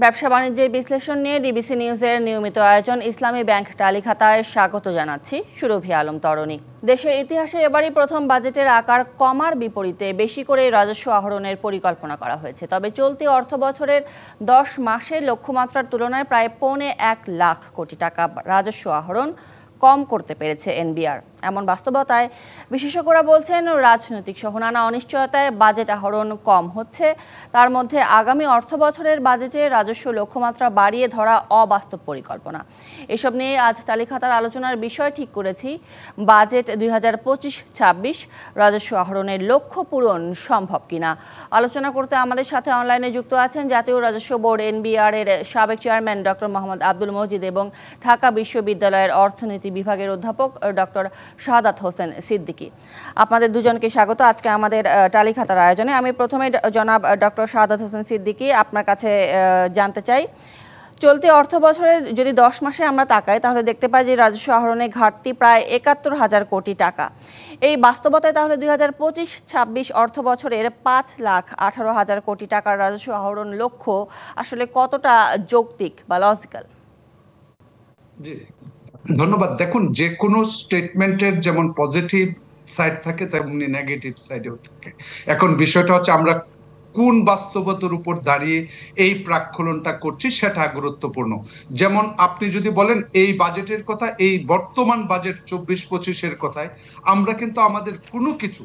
ব্যবসা বাণিজ্যের বিশ্লেষণ নিয়ে ডিবিসি নিউজের নিয়মিত আয়োজন ইসলামী ব্যাংক টালিখাতায় স্বাগত জানাচ্ছি সুরভি আলম তরণী। দেশের ইতিহাসে এবারই প্রথম বাজেটের আকার কমার বিপরীতে বেশি করে রাজস্ব আহরণের পরিকল্পনা করা হয়েছে। তবে চলতি অর্থ বছরের 10 মাসের লক্ষ্যমাত্রার তুলনায় প্রায় 1.25 লাখ কোটি টাকা রাজস্ব আহরণ কম করতে পেরেছে এনবিআর। এমন বাস্তবতায় বিশেষজ্ঞরা বলছেন রাজনৈতিক সহ নানা অনিশ্চয়তায় বাজেট আহরণ কম হচ্ছে। তার মধ্যে আগামী অর্থ বছরের বাজেটে রাজস্ব লক্ষ্যমাত্রা বাড়িয়ে ধরা অবাস্তব পরিকল্পনা। এসব নিয়ে আজ টালিখাতার আলোচনার বিষয় ঠিক করেছি বাজেট 2025-26 রাজস্ব আহরণের লক্ষ্য পূরণ সম্ভব কিনা। আলোচনা করতে আমাদের সাথে অনলাইনে যুক্ত আছেন জাতীয় রাজস্ব বোর্ড এনবিআর এর সাবেক চেয়ারম্যান ডক্টর মোহাম্মদ আব্দুল মজিদ এবং ঢাকা বিশ্ববিদ্যালয়ের অর্থনীতি বিভাগের অধ্যাপক ডক্টর শাহাদাত হোসেন সিদ্দিকী। আপনাদের দুজনকে স্বাগত আজকে আমাদের টালিখাতার আয়োজনে। আমি প্রথমে জনাব ডক্টর শাহাদাত হোসেন সিদ্দিকী আপনার কাছে জানতে চাই, চলতি অর্থ বছরের যদি 10 মাসে আমরা তাকাই তাহলে দেখতে পাই যে রাজস্ব আহরণে ঘাটতি প্রায় 71,000 কোটি টাকা। এই বাস্তবতায় তাহলে 2025-26 অর্থ বছরের 5,18,000 কোটি টাকার রাজস্ব আহরণ লক্ষ্য আসলে কতটা যৌক্তিক বা লজিক্যাল? জি ধন্যবাদ। দেখুন, যে কোনো স্টেটমেন্টের যেমন পজিটিভ সাইড থাকে তেমনি নেগেটিভ সাইডেও থাকে। এখন বিষয়টা হচ্ছে আমরা কোন বাস্তবতার উপর দাঁড়িয়ে এই প্রাক্কলনটা করছি সেটা গুরুত্বপূর্ণ। যেমন আপনি যদি বলেন এই বাজেটের কথা, এই বর্তমান বাজেট 24-25-এর কথায় আমরা কিন্তু আমাদের কোনো কিছু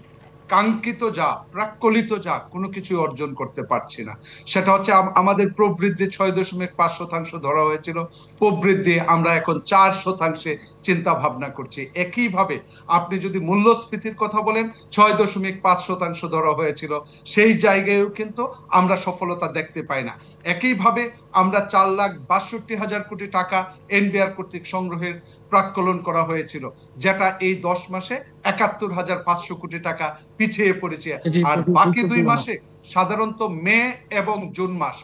কাঙ্ক্ষিত যা প্রাক্কলিত যা কোনো কিছু অর্জন করতে পারছি না। সেটা হচ্ছে আমাদের প্রবৃদ্ধি 6.5% ধরা হয়েছিল, প্রবৃদ্ধি আমরা এখন 4% চিন্তা ভাবনা করছি। একইভাবে আপনি যদি মূল্যস্ফীতির কথা বলেন 6.5% ধরা হয়েছিল, সেই জায়গায়ও কিন্তু আমরা সফলতা দেখতে পাই না। একইভাবে আমরা 4,62,000 কোটি টাকা এনবিআর কর্তৃক সংগ্রহের প্রাক্কলন করা হয়েছিল, যেটা এই 10 মাসে 71,500 কোটি টাকা পিছিয়ে পড়েছে। আর বাকি 2 মাসে সাধারণত মে এবং জুন মাস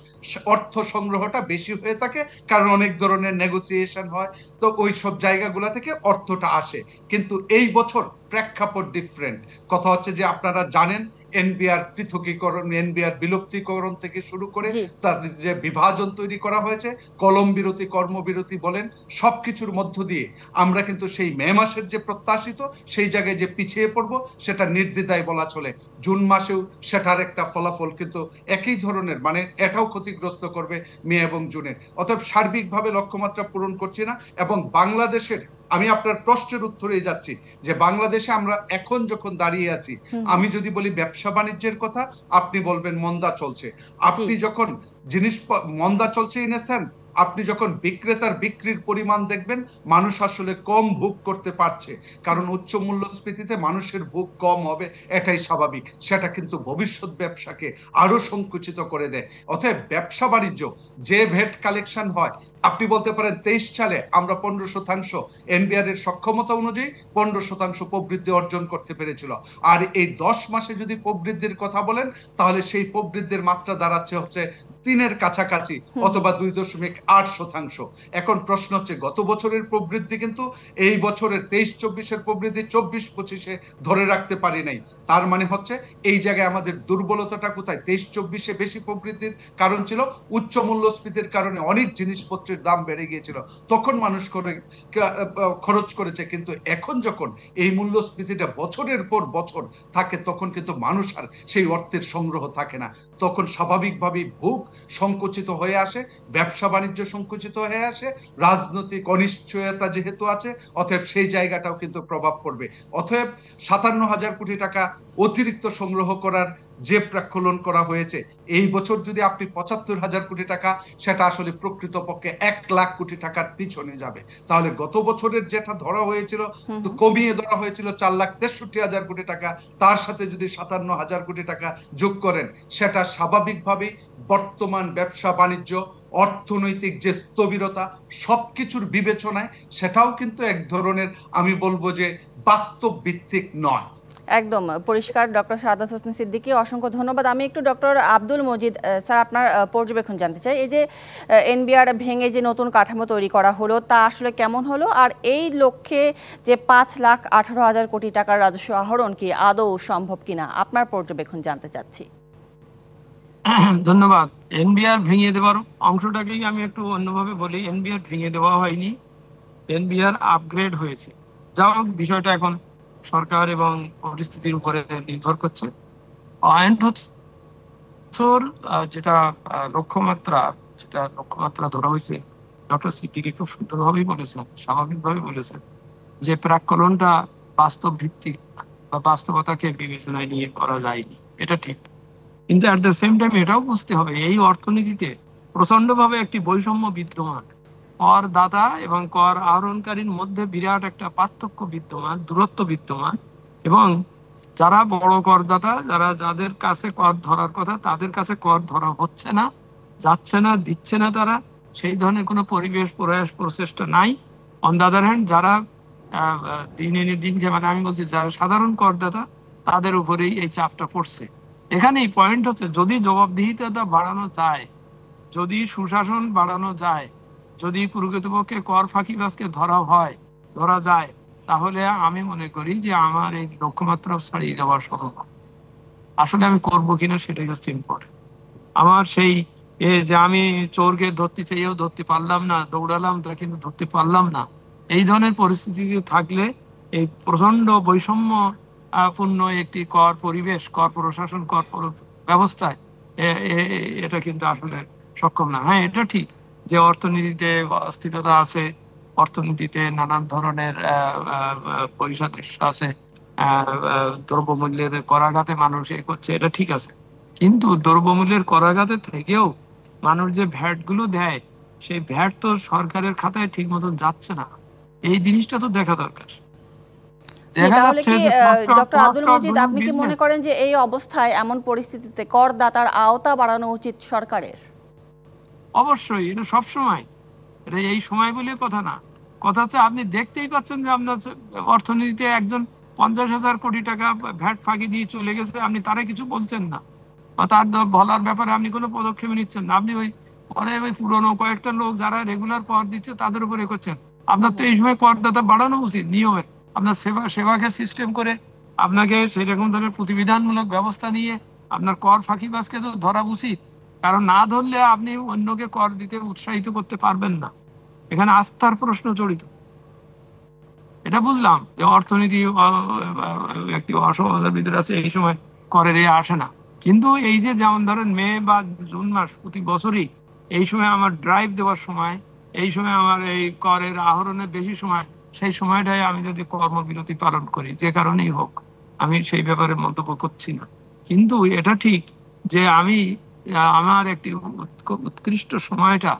অর্থ সংগ্রহটা বেশি হয়ে থাকে, কারণ অনেক ধরনের নেগোসিয়েশন হয়, তো ওই সব জায়গাগুলো থেকে অর্থটা আসে। কিন্তু এই বছর প্রেক্ষাপট ডিফারেন্ট। কথা হচ্ছে যে আপনারা জানেন এনবিআর পৃথকীকরণ, এনবিআর বিলুপ্তিকরণ থেকে শুরু করে তাদের যে বিভাজন তৈরি করা হয়েছে, কলম বিরতি, কর্মবিরতি বলেন, সবকিছুর মধ্য দিয়ে আমরা কিন্তু সেই মে মাসের যে প্রত্যাশিত সেই জায়গায় যে পিছিয়ে পড়বো সেটা নির্দ্বিধায় বলা চলে। জুন মাসেও সেটার একটা ফলাফল কিন্তু একই ধরনের, মানে এটাও ক্ষতিগ্রস্ত করবে মে এবং জুনের। অতএব সার্বিকভাবে লক্ষ্যমাত্রা পূরণ করছি না। এবং বাংলাদেশের, আমি আপনার প্রশ্নের উত্তরে যাচ্ছি যে বাংলাদেশে আমরা এখন যখন দাঁড়িয়ে আছি, আমি যদি বলি ব্যবসা বাণিজ্যের কথা, আপনি বলবেন মন্দা চলছে। আপনি যখন জিনিস মন্দা চলছে ইন এ সেন্স, আপনি যখন বিক্রেতার বিক্রির পরিমাণ দেখবেন মানুষ আসলে কম ভোগ করতে পারছে, কারণ উচ্চ মূল্যস্ফীতিতে মানুষের ভোগ কম হবে, এটাই স্বাভাবিক। সেটা কিন্তু ভবিষ্যৎ ব্যবসাকে আরো সংকুচিত করে দেয়। অতএব ব্যবসা বাণিজ্য যে ভ্যাট কালেকশন হয়, আপনি বলতে পারেন 23 সালে আমরা 15% এনবিআর এর সক্ষমতা অনুযায়ী 15% প্রবৃদ্ধি অর্জন করতে পেরেছিল। আর এই 10 মাসে যদি প্রবৃদ্ধির কথা বলেন তাহলে সেই প্রবৃদ্ধির মাত্রা দাঁড়াচ্ছে হচ্ছে 3-এর কাছাকাছি অথবা 2.8%। এখন প্রশ্ন হচ্ছে গত বছরের প্রবৃদ্ধি কিন্তু এই বছরের 23-24-এর প্রবৃদ্ধি 24-25-এ ধরে রাখতে পারি নাই। তার মানে হচ্ছে এই জায়গায় আমাদের দুর্বলতাটা কোথায়? 23-24-এ বেশি প্রবৃদ্ধির কারণ ছিল উচ্চ মূল্যস্ফীতির কারণে অনেক জিনিসপত্রের দাম বেড়ে গিয়েছিল, তখন মানুষ খরচ করেছে। কিন্তু এখন যখন এই মূল্যস্ফীতিটা বছরের পর বছর থাকে তখন কিন্তু মানুষ আর সেই অর্থের সংগ্রহ থাকে না, তখন স্বাভাবিকভাবেই ভোগ সংকুচিত হয়ে আসে, ব্যবসা বাণিজ্য সংকুচিত হয়ে আসে, রাজনৈতিক অনিশ্চয়তা যেহেতু আছে, অতএব সেই জায়গাটাও কিন্তু প্রভাব পড়বে। অতএব 57,000 কোটি টাকা অতিরিক্ত সংগ্রহ করার যে প্রাক্কলন করা হয়েছে, এই বছর যদি আপনি 75,000 কোটি টাকা, সেটা আসলে প্রকৃতপক্ষে 1 লাখ কোটি টাকার পিছনে যাবে। তাহলে গত বছরের যেটা ধরা হয়েছিল কমিয়ে ধরা হয়েছিল 4,63,000 কোটি টাকা, তার সাথে যদি 57,000 কোটি টাকা যোগ করেন, সেটা স্বাভাবিকভাবেই বর্তমান ব্যবসা বাণিজ্য, অর্থনৈতিক যে স্থবিরতা, সবকিছুর বিবেচনায় সেটাও কিন্তু এক ধরনের, আমি বলবো যে বাস্তব ভিত্তিক নয়। একদম পরিষ্কার ডক্টর শাহাদাত হোসেন সিদ্দিকী, অসংখ্য ধন্যবাদ। আমি একটু ডক্টর আব্দুল মজিদ স্যার আপনার পর্যবেক্ষণ জানতে চাই। এই যে এনবিআর ভেঙে যে নতুন কাঠামো তৈরি করা হলো তা আসলে কেমন হলো, আর এই লক্ষ্যে যে 5,18,000 কোটি টাকার রাজস্ব আহরণ কি আদৌ সম্ভব কিনা আপনার পর্যবেক্ষণ জানতে চাচ্ছি। ধন্যবাদ। এনবিআর ভেঙে দেওয়ার অংশটাকেই আমি একটু অন্যভাবে বলি। এনবিআর ভেঙে দেওয়া হয়নি, এনবিআর আপগ্রেড হয়েছে। যাই হোক, বিষয়টা এখন সরকার এবং পরিস্থিতির উপরে নির্ভর করছে। পয়েন্ট হচ্ছে যেটা লক্ষ্যমাত্রা, যেটা লক্ষ্যমাত্রা ধরা হয়েছে, ডক্টর সিদ্দিকী খুব সুন্দরভাবেই বলেছেন, স্বাভাবিকভাবে বলেছেন যে প্রাক্কলনটা বাস্তব ভিত্তিক বা বাস্তবতাকে বিবেচনায় নিয়ে করা যায়নি, এটা ঠিক। কিন্তু অ্যাট দ্য সেম টাইম এটাও বুঝতে হবে এই অর্থনীতিতে প্রচন্ডভাবে একটি বৈষম্য বিদ্যমান। কর দাতা এবং কর আহরণকারীর মধ্যে বিরাট একটা পার্থক্য বিদ্যমান, দূরত্ব বিদ্যমান। এবং যারা বড় করদাতা, যাদের কাছে কর ধরার কথা, তাদের কাছে কর ধরা হচ্ছে না, যাচ্ছে না, দিচ্ছে না তারা। সেই ধরনের কোনো পরিবেশ, প্রয়াস, প্রচেষ্টা নাই। অন দ্য আদার হ্যান্ড, যারা দিন এনে দিন যে, মানে আমি বলছি যারা সাধারণ করদাতা, তাদের উপরেই এই চাপটা পড়ছে। এখানেই পয়েন্ট হচ্ছে, যদি জবাবদিহিতা বাড়ানো যায়, যদি সুশাসন বাড়ানো যায়, যদি প্রকৃতপক্ষে কর ফাঁকিবাজকে ধরা যায়, তাহলে আমি মনে করি যে আমার এই লক্ষ্যমাত্রা ছাড়িয়ে যাওয়া সম্ভব। আসলে আমি করবো কিনা সেটাই হচ্ছে ইম্পর্টেন্ট। আমার সেই যে আমি চোরকে ধরতে চাইও ধরতে পারলাম না, দৌড়ালাম তা কিন্তু ধরতে পারলাম না, এই ধরনের পরিস্থিতিতে থাকলে এই প্রচন্ড বৈষম্য পূর্ণ একটি কর পরিবেশ, কর প্রশাসন, ব্যবস্থায় এটা কিন্তু আসলে সক্ষম না। হ্যাঁ, এটা ঠিক যে অর্থনীতিতে অস্থিরতা আছে, অর্থনীতিতে নানান ধরনের পরিসাদৃশ্য আছে, দ্রব্যমূল্যের করাঘাতে মানুষ এ করছে, এটা ঠিক আছে। কিন্তু দ্রব্যমূল্যের করাঘাতে থেকেও মানুষ যে ভ্যাট গুলো দেয়, সেই ভ্যাট তো সরকারের খাতায় ঠিক মতন যাচ্ছে না। এই জিনিসটা তো দেখা দরকার। দেখা তাহলে যাচ্ছে কি যে ডক্টর আব্দুল মজিদ, আপনি কি মনে করেন যে এই অবস্থায়, এমন পরিস্থিতিতে করদাতার আওতা বাড়ানো উচিত সরকারের? অবশ্যই, এটা সবসময়, এটা এই সময় বলে কথা না। কথা হচ্ছে আপনি দেখতেই পাচ্ছেন যে আপনার অর্থনীতিতে একজন 50,000 কোটি টাকা ভ্যাট ফাঁকি দিয়ে চলে গেছে, আপনি তারা কিছু বলছেন না, বা তার বলার ব্যাপারে আপনি কোনো পদক্ষেপ নিচ্ছেন না। আপনি ওই পুরনো কয়েকটা লোক যারা রেগুলার কর দিচ্ছে তাদের উপরে করছেন। আপনার তো এই সময় করদাতা বাড়ানো উচিত নিয়মের। আপনার সেবাকে সিস্টেম করে আপনাকে সেই রকম ধরনের প্রতিবিধানমূলক ব্যবস্থা নিয়ে আপনার কর ফাঁকিবাজকে তো ধরা উচিত। কারণ না ধরলে আপনি অন্যকে কর দিতে উৎসাহিত করতে পারবেন না। এখানে আস্থার প্রশ্ন জড়িত। এটা বুঝলাম যে অর্থনীতি একটি অসমাধার ভিতরে আছে, এই সময় করের আসে না। কিন্তু এই যে যেমন ধরেন মে বা জুন মাস প্রতি বছরই এই সময় আমার ড্রাইভ দেওয়ার সময়, এই সময় আমার এই করের আহরণের বেশি সময়, সেই সময়টাই আমি যদি কর্মবিরতি পালন করি, যে কারণেই হোক, আমি সেই ব্যাপারে মন্তব্য করছি না। কিন্তু এটা ঠিক যে আমি আমার একটি উৎকৃষ্ট সময়টা,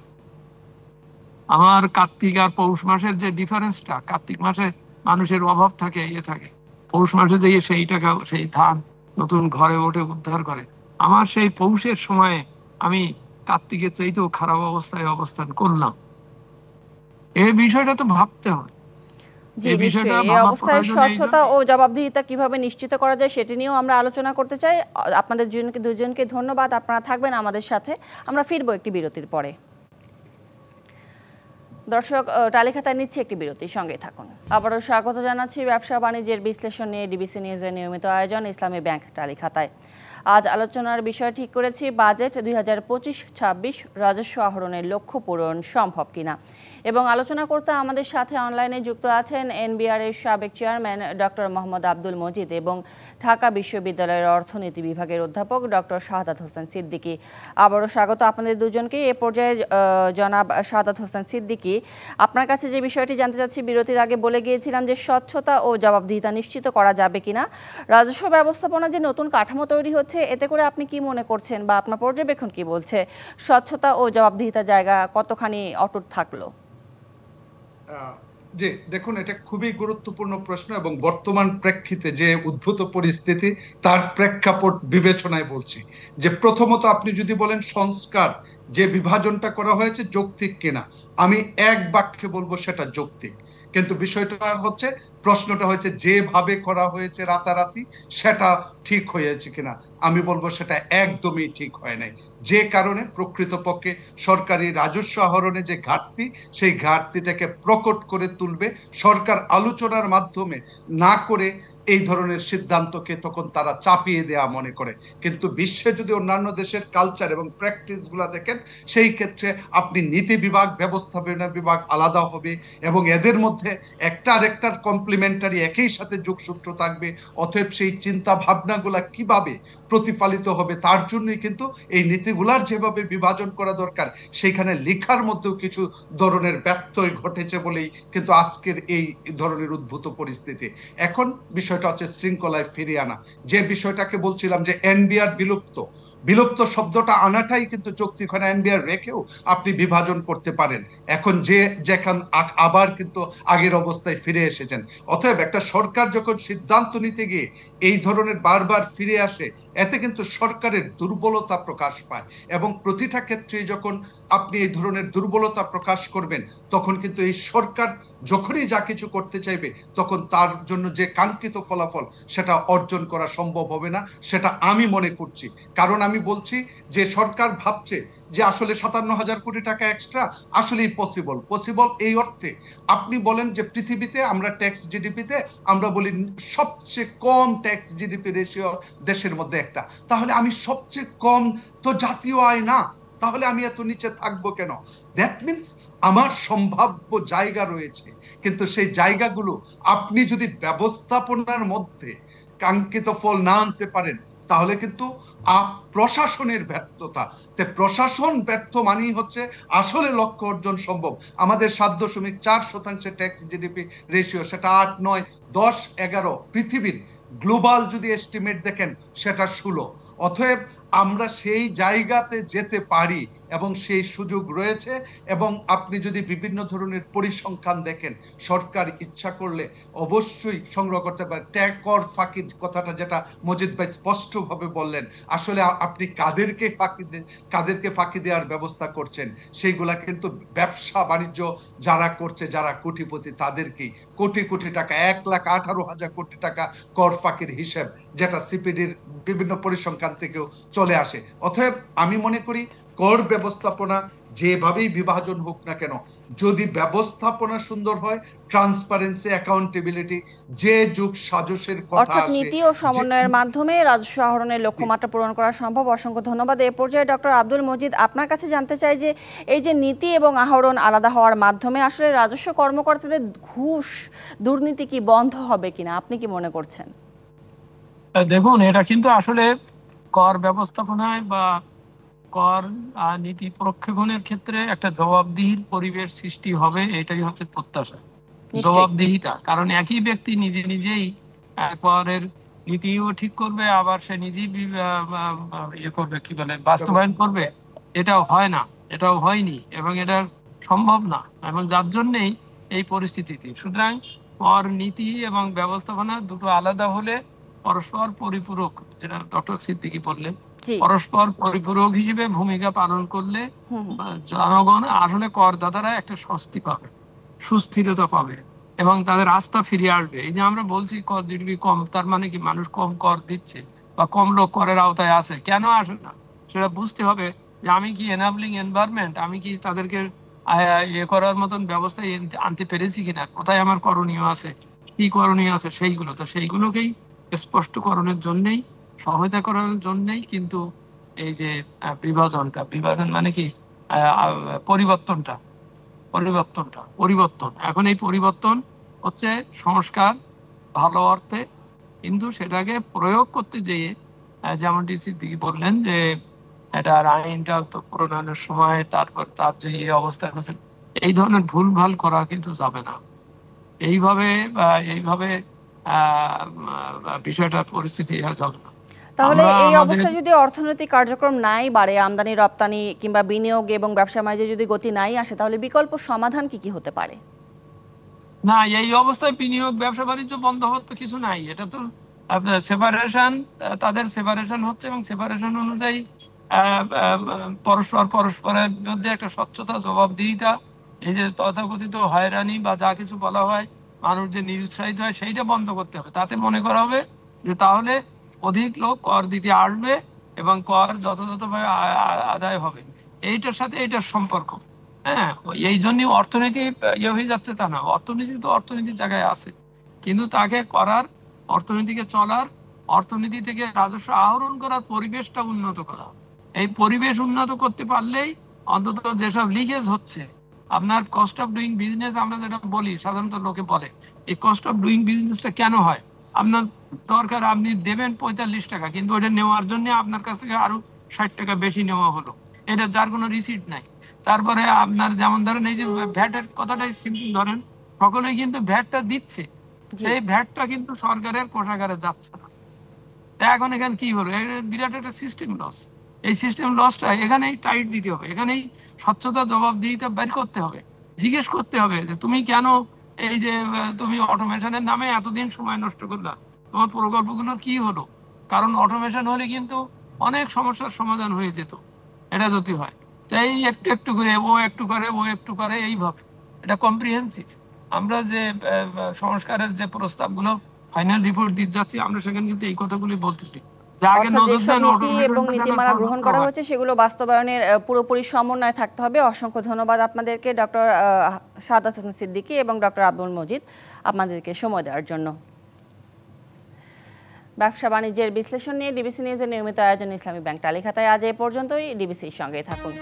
আমার কার্তিক আর পৌষ মাসের যে ডিফারেন্সটা, কার্তিক মাসে মানুষের অভাব থাকে, থাকে, পৌষ মাসে দিয়ে সেই টাকা, সেই ধান নতুন ঘরে ওঠে, উদ্ধার করে। আমার সেই পৌষের সময়ে আমি কার্তিকের চাইতেও খারাপ অবস্থায় অবস্থান করলাম। এই বিষয়টা তো ভাবতে হবে। জি, নিশ্চয়ই। এই অবস্থায় স্বচ্ছতা ও জবাবদিহিতা কিভাবে নিশ্চিত করা যায় সেটি নিয়েও আমরা আলোচনা করতে চাই। আপনাদের দুজনকে ধন্যবাদ, আপনারা থাকবেন আমাদের সাথে। আমরা ফিরবো একটি বিরতির পরে। দর্শক, তালিকায় নিচ্ছে একটি বিরতির সঙ্গে থাকুন। আবারও স্বাগত জানাচ্ছি ব্যবসা বাণিজ্যের বিশ্লেষণ নিয়ে ডিবিসি নিউজের নিয়মিত আয়োজন ইসলামী ব্যাংক তালিকায়। আজ আলোচনার বিষয় ঠিক করেছি বাজেট 2025-26 রাজস্ব আহরণের লক্ষ্য পূরণ সম্ভব কিনা। এবং আলোচনা করতে আমাদের সাথে অনলাইনে যুক্ত আছেন এনবিআর এর সাবেক চেয়ারম্যান ডক্টর মোহাম্মদ আব্দুল মজিদ এবং ঢাকা বিশ্ববিদ্যালয়ের অর্থনীতি বিভাগের অধ্যাপক ডক্টর শাহাদাত হোসেন সিদ্দিকী। আবারও স্বাগত আপনাদের দুজনকে। এ পর্যায়ে জনাব শাহাদাত হোসেন সিদ্দিকী, আপনার কাছে যে বিষয়টি জানতে চাচ্ছি, বিরতির আগে বলে গিয়েছিলাম যে স্বচ্ছতা ও জবাবদিহিতা নিশ্চিত করা যাবে কিনা। রাজস্ব ব্যবস্থাপনা যে নতুন কাঠামো তৈরি হচ্ছে, এতে করে আপনি কি মনে করছেন বা আপনার পর্যবেক্ষণ কি বলছে, স্বচ্ছতা ও জবাবদিহিতার জায়গা কতখানি অটুট থাকলো? জি, দেখুন, এটা খুবই গুরুত্বপূর্ণ প্রশ্ন এবং বর্তমান প্রেক্ষিতে যে উদ্ভূত পরিস্থিতি তার প্রেক্ষাপট বিবেচনায় বলছি যে প্রথমত আপনি যদি বলেন সংস্কার যে বিভাজনটা করা হয়েছে যৌক্তিক কিনা, আমি এক বাক্যে বলবো সেটা যৌক্তিক। কিন্তু বিষয়টা হচ্ছে, প্রশ্নটা হয়েছে যেভাবে করা হয়েছে রাতারাতি সেটা ঠিক হয়েছে কিনা, আমি বলবো সেটা একদমই ঠিক হয় নাই। যে কারণে প্রকৃতপক্ষে সরকারি রাজস্ব আহরণে যে ঘাটতি, সেই ঘাটতিটাকে প্রকট করে তুলবে সরকার আলোচনার মাধ্যমে, না করে এই ধরনের সিদ্ধান্তকে তখন তারা চাপিয়ে দেয়া মনে করে। কিন্তু বিশ্বে যদি অন্যান্য দেশের কালচার এবং প্র্যাকটিস গুলা দেখেন, সেই ক্ষেত্রে আপনি নীতি বিভাগ, ব্যবস্থাপনা বিভাগ আলাদা হবে এবং এদের মধ্যে একটা আরেকটার কমপ্লিমেন্টারি, একই সাথে যোগসূত্র থাকবে। অতএব সেই চিন্তা ভাবনাগুলা কিভাবে প্রতিফলিত হবে তার জন্যই কিন্তু এই নীতিগুলার যেভাবে বিভাজন করা দরকার, সেইখানে লেখার মধ্যেও কিছু ধরনের ব্যত্যয় ঘটেছে বলেই কিন্তু আজকের এই ধরনের উদ্ভূত পরিস্থিতি। এখন বিষয়টা হচ্ছে শৃঙ্খলায় ফিরিয়ে আনা। যে বিষয়টাকে বলছিলাম যে এনবিআর বিলুপ্ত, বিলুপ্ত শব্দটা আনাটাই কিন্তু যৌক্তিক হয় না। এনবিআর রেখেও আপনি বিভাজন করতে পারেন। এখন যে যেখান আবার কিন্তু আগের অবস্থায় ফিরে এসেছেন। অতএব একটা সরকার যখন সিদ্ধান্ত নিতে গিয়ে এই ধরনের বারবার ফিরে আসে, এতে কিন্তু সরকারের দুর্বলতা প্রকাশ পায় এবং প্রতিটা ক্ষেত্রে যখন আপনি এই ধরনের দুর্বলতা প্রকাশ করবেন, তখন কিন্তু এই সরকার যখনই যা কিছু করতে চাইবে, তখন তার জন্য যে কাঙ্ক্ষিত ফলাফল সেটা অর্জন করা সম্ভব হবে না, সেটা আমি মনে করছি। কারণ আমি বলছি যে সরকার ভাবছে যে আসলে 57,000 কোটি টাকা এক্সট্রা আসলেই পসিবল এই অর্থে আপনি বলেন যে পৃথিবীতে আমরা ট্যাক্স জিডিপিতে আমরা বলি সবচেয়ে কম ট্যাক্স জিডিপি রেশিও দেশের মধ্যে একটা, তাহলে আমি সবচেয়ে কম তো জাতীয় আয় না, তাহলে আমি এত নিচে থাকবো কেন? দ্যাট মিনস আমার সম্ভাব্য জায়গা রয়েছে, কিন্তু সেই জায়গাগুলো আপনি যদি ব্যবস্থাপনার মধ্যে কাঙ্ক্ষিত ফল না আনতে পারেন, তাহলে কিন্তু প্রশাসনের ব্যর্থতা। প্রশাসন ব্যর্থ মানেই হচ্ছে আসলে লক্ষ্য অর্জন সম্ভব। আমাদের 7.4% ট্যাক্স জিডিপি রেশিও, সেটা 8, 9, 10, 11, পৃথিবীর গ্লোবাল যদি এস্টিমেট দেখেন সেটা 16। অতএব আমরা সেই জায়গাতে যেতে পারি এবং সেই সুযোগ রয়েছে। এবং আপনি যদি বিভিন্ন ধরনের পরিসংখ্যান দেখেন, সরকার ইচ্ছা করলে অবশ্যই সংগ্রহ করতে পারে। ট্যাগ কর ফাঁকি কথাটা যেটা মজিদ ভাই স্পষ্টভাবে বললেন, আসলে আপনি কাদেরকে ফাঁকি দেওয়ার ব্যবস্থা করছেন, সেইগুলা কিন্তু ব্যবসা বাণিজ্য যারা করছে, যারা কোটিপতি, তাদেরকেই কোটি কোটি টাকা, 1,18,000 কোটি টাকা কর ফাঁকির হিসেব, যেটা সিপিডির বিভিন্ন পরিসংখ্যান থেকেও চলে আসে। অতএব আমি মনে করি কর ব্যবস্থাপনা যেভাবেই বিভাজন হোক না কেন, যদি ব্যবস্থাপনা সুন্দর হয়, ট্রান্সপারেন্সি, অ্যাকাউন্টেবিলিটি, যে যুগ সাজসের কথা অর্থাৎ নীতি ও সমন্বয়ের মাধ্যমে রাজস্ব আহরণের লক্ষ্যমাত্রা পূরণ করা সম্ভব। অসংখ্য ধন্যবাদ। এ পর্যায়ে ডক্টর আব্দুল মজিদ, আপনার কাছে জানতে চাই যে এই যে নীতি এবং আহরণ আলাদা হওয়ার মাধ্যমে আসলে রাজস্ব কর্মকর্তাদের ঘুষ দুর্নীতি কি বন্ধ হবে কিনা, আপনি কি মনে করছেন? দেখুন, এটা কিন্তু আসলে কর ব্যবস্থাপনায় বা কর নীতি প্রক্ষেপণের ক্ষেত্রে একটা জবাবদিহির পরিবেশ সৃষ্টি হবে, এটাই হচ্ছে প্রত্যাশা। জবাবদিহিতা, কারণ একই ব্যক্তি নিজে নিজেই করের নীতিও ঠিক করবে, আবার সে নিজেই ইয়ে করবে, কি বলে, বাস্তবায়ন করবে, এটাও হয় না, এটাও হয়নি এবং এটা সম্ভব না, এবং যার জন্যই এই পরিস্থিতিতে। সুতরাং কর নীতি এবং ব্যবস্থাপনা দুটো আলাদা হলে পরস্পর পরিপূরক, যেটা ডক্টর সিদ্দিকী বললেন, পরস্পর পরিপূরক হিসেবে ভূমিকা পালন করলে জনগণ আসলে করদাতারা একটা স্বস্তি পাবে, সুস্থিরতা পাবে এবং তাদের আস্থা ফিরিয়ে আসবে। এই যে আমরা বলছি কর জিডিপি কম, তার মানে কি মানুষ কম কর দিচ্ছে বা কম লোক করের আওতায় আসে? কেন আসে না সেটা বুঝতে হবে যে আমি কি এনাবলিং এনভায়রনমেন্ট, আমি কি তাদেরকে ইয়ে করার মতন ব্যবস্থা আনতে পেরেছি কিনা, কোথায় আমার করণীয় আছে, কি করণীয় আছে, সেইগুলো তো সেইগুলোকেই স্পষ্টকরণের জন্যই, সহায়তা করার জন্যই কিন্তু এই যে বিভাজন মানে কি পরিবর্তন। এখন এই পরিবর্তন হচ্ছে সংস্কার ভালো অর্থে, কিন্তু সেটাকে প্রয়োগ করতে যেয়ে যেমনটি সিদ্দিকী বললেন যে এটার আইনটা তো প্রণয়নের সময়, তারপর তার যে অবস্থা হচ্ছে, এই ধরনের ভুলভাল করা কিন্তু যাবে না। এইভাবে বিষয়টার পরিস্থিতি যাবে না। তাহলে এই অবস্থায় যদি অর্থনৈতিক কার্যক্রম নাই বাড়ে, আমদানি রপ্তানি কিংবা বিনিয়োগ এবং ব্যবসা বাণিজ্যে যদি গতি নাই আসে, তাহলে বিকল্প সমাধান কি হতে পারে? না, এই অবস্থায় বিনিয়োগ ব্যবসা বাণিজ্য বন্ধ হওয়ার তো কিছু নাই। এটা তো সেপারেশন, তাদের সেপারেশন হচ্ছে এবং সেপারেশন অনুযায়ী পরস্পরের মধ্যে একটা স্বচ্ছতা, জবাবদিহিতা, এই যে তথাকথিত হয়রানি বা যা কিছু বলা হয়, মানুষ যে নিরুৎসাহিত হয়, সেইটা বন্ধ করতে হবে। তাতে মনে করা হবে যে তাহলে অধিক লোক কর দিতে আসবে এবং কর যথাযথভাবে আদায় হবে। এইটার সাথে এইটার সম্পর্ক, হ্যাঁ, এই জন্যই অর্থনীতি ইয়ে হয়ে যাচ্ছে তা না। অর্থনীতি তো অর্থনীতির জায়গায় আছে, কিন্তু তাকে করার অর্থনীতিকে চলার, অর্থনীতি থেকে রাজস্ব আহরণ করার পরিবেশটা উন্নত করা। এই পরিবেশ উন্নত করতে পারলেই অন্তত যেসব লিকেজ হচ্ছে, আপনার কস্ট অফ ডুইং বিজনেস আমরা যেটা বলি, সাধারণত লোকে বলে এই কস্ট অফ ডুইং বিজনেসটা কেন হয়? আপনার দরকার আপনি দেবেন 45 টাকা, কিন্তু ওটা নেওয়ার জন্য আপনার কাছ থেকে আরো 60 টাকা বেশি নেওয়া হলো, এটা যার কোনো রিসিট নাই। তারপরে আপনার যেমন ধরেন এই যে ভ্যাটের কথাটাই সিম্পল ধরেন, সকলেই কিন্তু ভ্যাটটা দিচ্ছে, সেই ভ্যাটটা কিন্তু সরকারের কোষাগারে যাচ্ছে না। এখন এখানে কি হলো? বিরাট একটা সিস্টেম লস। এই সিস্টেম লসটা এখানেই টাইট দিতে হবে, এখানেই স্বচ্ছতা জবাবদিহিতা বের করতে হবে, জিজ্ঞেস করতে হবে যে তুমি কেন এই যে তুমি অটোমেশনের নামে এতদিন সময় নষ্ট করলা, তোমার প্রকল্পগুলোর কি হলো? কারণ অটোমেশন হলে কিন্তু অনেক সমস্যার সমাধান হয়ে যেত এটা যদি হয়। তাই একটু একটু করে ও একটু করে ও একটু করে, এইভাবে এটা কম্প্রিহেন্সিভ। আমরা যে সংস্কারের যে প্রস্তাবগুলো ফাইনাল রিপোর্ট দিতে যাচ্ছি, আমরা সেখানে কিন্তু এই কথাগুলি বলতেছি। অর্থাৎ যেসব নীতি এবং নীতিমালা গ্রহণ করা হয়েছে সেগুলো বাস্তবায়নের পুরোপুরি সমন্বয় থাকতে হবে। অসংখ্য ধন্যবাদ আপনাদেরকে, ডক্টর সাদাত হোসেন সিদ্দিকী এবং ডক্টর আব্দুল মজিদ, আপনাদেরকে সময় দেওয়ার জন্য। ব্যবসা বাণিজ্যের বিশ্লেষণ নিয়ে ডিবিসি নিউজের নিয়মিত আয়োজন ইসলামী ব্যাংক টালিখাতায় আজ এ পর্যন্তই। ডিবিসির সঙ্গেই থাকুন।